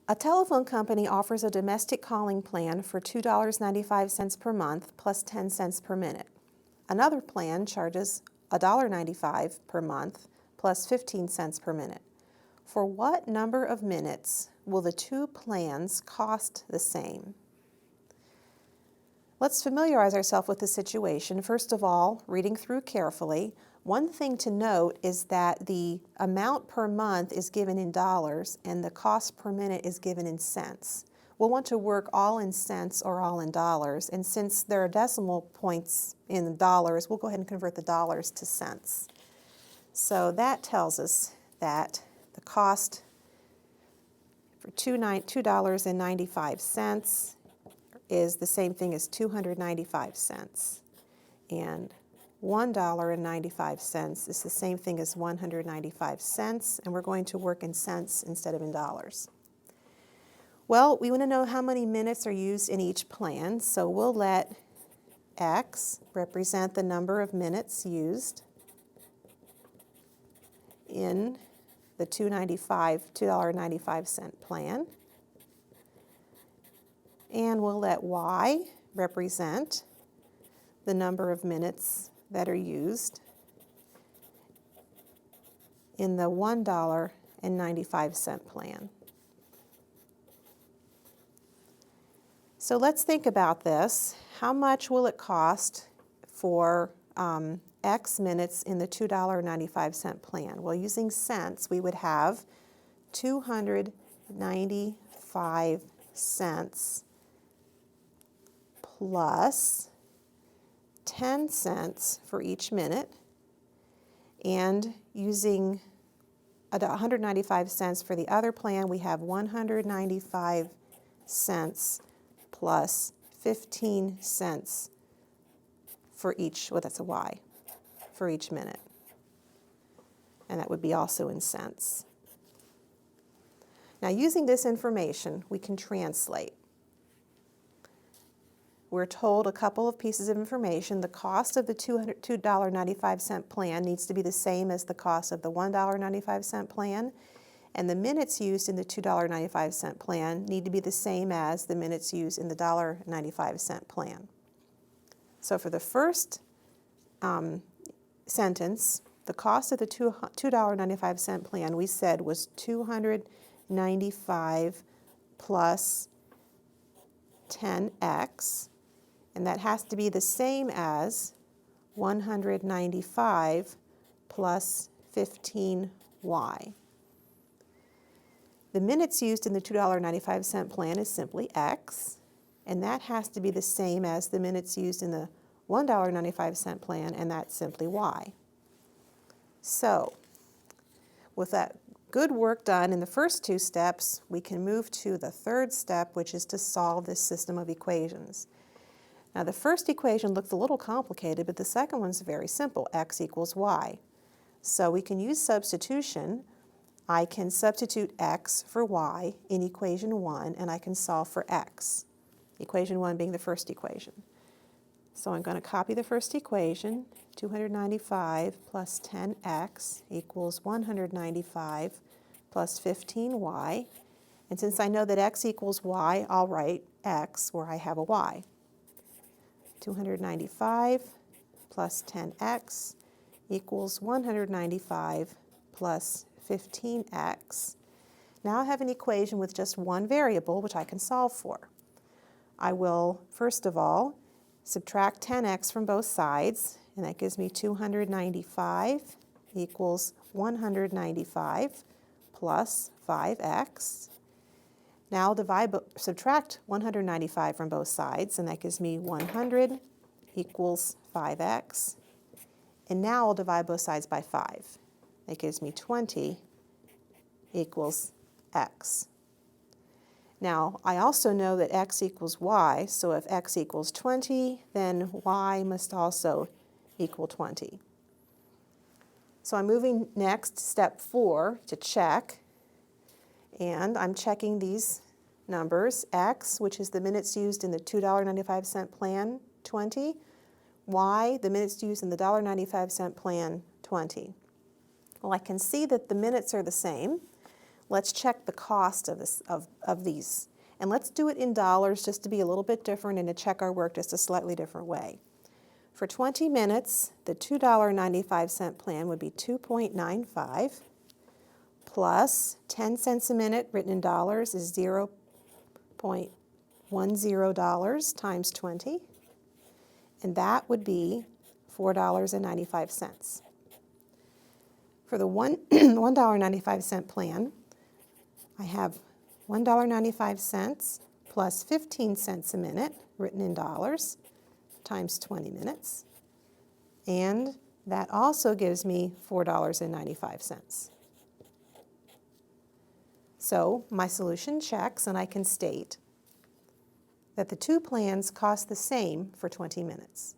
A telephone company offers a domestic calling plan for $2.95 per month plus 10 cents per minute. Another plan charges $1.95 per month plus 15 cents per minute. For what number of minutes will the two plans cost the same? Let's familiarize ourselves with the situation. First of all, reading through carefully. One thing to note is that the amount per month is given in dollars and the cost per minute is given in cents. We'll want to work all in cents or all in dollars, and since there are decimal points in dollars, we'll go ahead and convert the dollars to cents. So that tells us that the cost for $2.95 is the same thing as 295 cents. And $1.95 is the same thing as 195 cents, and we're going to work in cents instead of in dollars. Well, we want to know how many minutes are used in each plan, so we'll let X represent the number of minutes used in the $2.95 plan. And we'll let Y represent the number of minutes that are used in the $1.95 plan. So let's think about this. How much will it cost for X minutes in the $2.95 plan? Well, using cents, we would have 295 cents plus 10 cents for each minute, and using 195 cents for the other plan, we have 195 cents plus 15 cents for each, well, that's a Y, for each minute. And that would be also in cents. Now, using this information, we can translate. We're told a couple of pieces of information. The cost of the $2.95 plan needs to be the same as the cost of the $1.95 plan, and the minutes used in the $2.95 plan need to be the same as the minutes used in the $1.95 plan. So for the first sentence, the cost of the $2.95 plan we said was $295 plus 10x, and that has to be the same as 195 plus 15y. The minutes used in the $2.95 plan is simply x, and that has to be the same as the minutes used in the $1.95 plan, and that's simply y. So, with that good work done in the first two steps, we can move to the third step, which is to solve this system of equations. Now, the first equation looks a little complicated, but the second one's very simple, x equals y. So we can use substitution. I can substitute x for y in equation 1, and I can solve for x, equation 1 being the first equation. So I'm going to copy the first equation, 295 plus 10x equals 195 plus 15y. And since I know that x equals y, I'll write x where I have a y. 295 plus 10x equals 195 plus 15x. Now I have an equation with just one variable, which I can solve for. I will, first of all, subtract 10x from both sides, and that gives me 295 equals 195 plus 5x. Now I'll subtract 195 from both sides, and that gives me 100 equals 5x. And now I'll divide both sides by 5. That gives me 20 equals x. Now, I also know that x equals y, so if x equals 20, then y must also equal 20. So I'm moving next, step 4, to check. And I'm checking these numbers. X, which is the minutes used in the $2.95 plan, 20. Y, the minutes used in the $1.95 plan, 20. Well, I can see that the minutes are the same. let's check the cost of these. And let's do it in dollars just to be a little bit different and to check our work just a slightly different way. For 20 minutes, the $2.95 plan would be $2.95 plus 10 cents a minute written in dollars is $0.10 times 20, and that would be $4.95. For the $1.95 plan, I have $1.95 plus 15 cents a minute written in dollars times 20 minutes, and that also gives me $4.95. So my solution checks, and I can state that the two plans cost the same for 20 minutes.